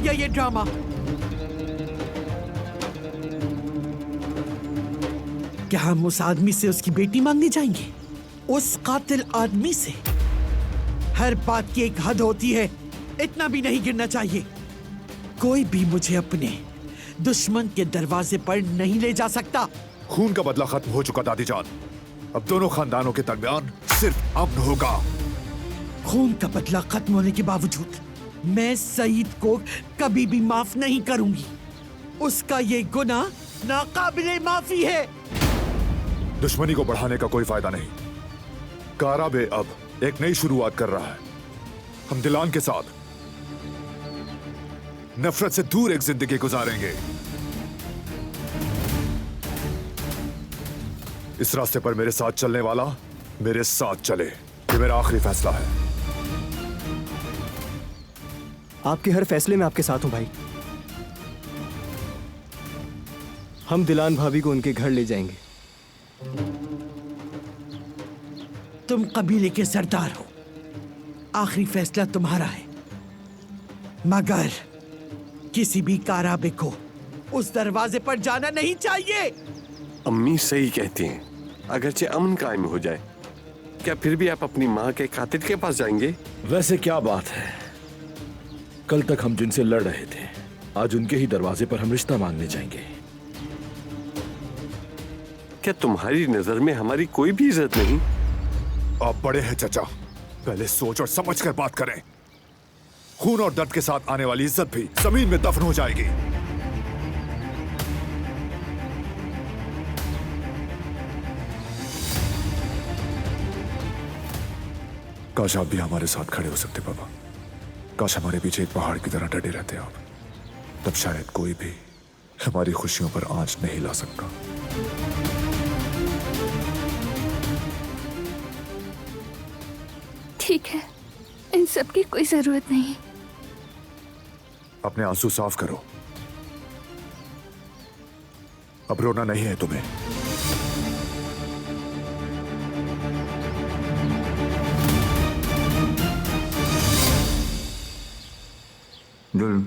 गया ये ड्रामा। क्या हम उस आदमी से उसकी बेटी मांगने जाएंगे? उस कातिल आदमी से? हर बात की एक हद होती है, इतना भी नहीं गिरना चाहिए। कोई भी मुझे अपने दुश्मन के दरवाजे पर नहीं ले जा सकता। खून का बदला खत्म हो चुका दादी जान, अब दोनों खानदानों के दरमियान सिर्फ अमन होगा। खून का बदला खत्म होने के बावजूद मैं सईद को कभी भी माफ नहीं करूंगी। उसका ये गुनाह नाकाबिले माफी है। दुश्मनी को बढ़ाने का कोई फायदा नहीं। काराबे अब एक नई शुरुआत कर रहा है। हम दिलान के साथ नफरत से दूर एक जिंदगी गुजारेंगे। इस रास्ते पर मेरे साथ चलने वाला मेरे साथ चले, ये मेरा आखिरी फैसला है। आपके हर फैसले में आपके साथ हूं भाई। हम दिलान भाभी को उनके घर ले जाएंगे। तुम कबीले के सरदार हो, आखिरी फैसला तुम्हारा है, मगर किसी भी काराबे को उस दरवाजे पर जाना नहीं चाहिए। अम्मी सही कहती हैं, अगरचे अमन कायम हो जाए, क्या फिर भी आप अपनी माँ के कातिल के पास जाएंगे? वैसे क्या बात है, कल तक हम जिनसे लड़ रहे थे, आज उनके ही दरवाजे पर हम रिश्ता मांगने जाएंगे। क्या तुम्हारी नजर में हमारी कोई भी इज्जत नहीं? आप बड़े हैं चचा, पहले सोच और समझ कर बात करें। खून और दर्द के साथ आने वाली इज्जत भी जमीन में दफन हो जाएगी। काश आप भी हमारे साथ खड़े हो सकते पापा। काश हमारे पीछे एक पहाड़ की तरह डटे रहते आप, तब शायद कोई भी हमारी खुशियों पर आंच नहीं ला सकता। ठीक है, इन सब की कोई जरूरत नहीं। अपने आंसू साफ करो, अब रोना नहीं है तुम्हें। दुलान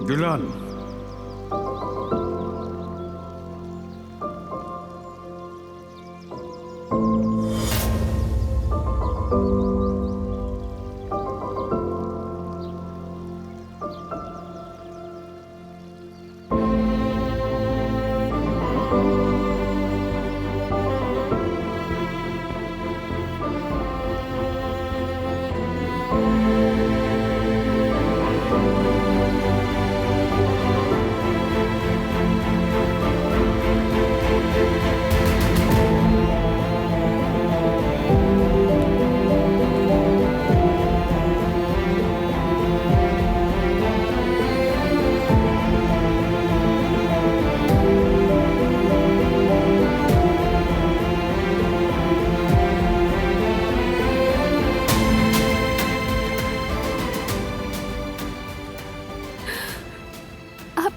दुलान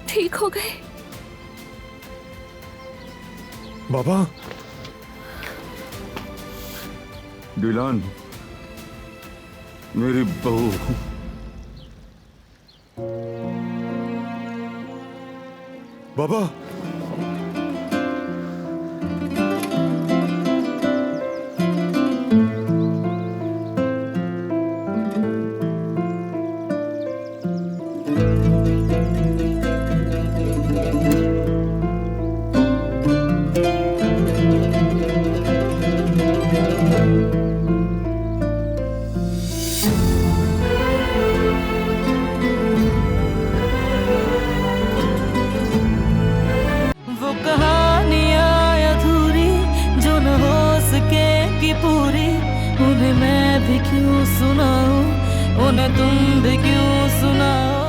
ठीक हो गए? बाबा, दुलान मेरी बहू, बाबा पूरी उन्हें मैं भी क्यों सुनाऊं, उन्हें तुम भी क्यों सुनाओ।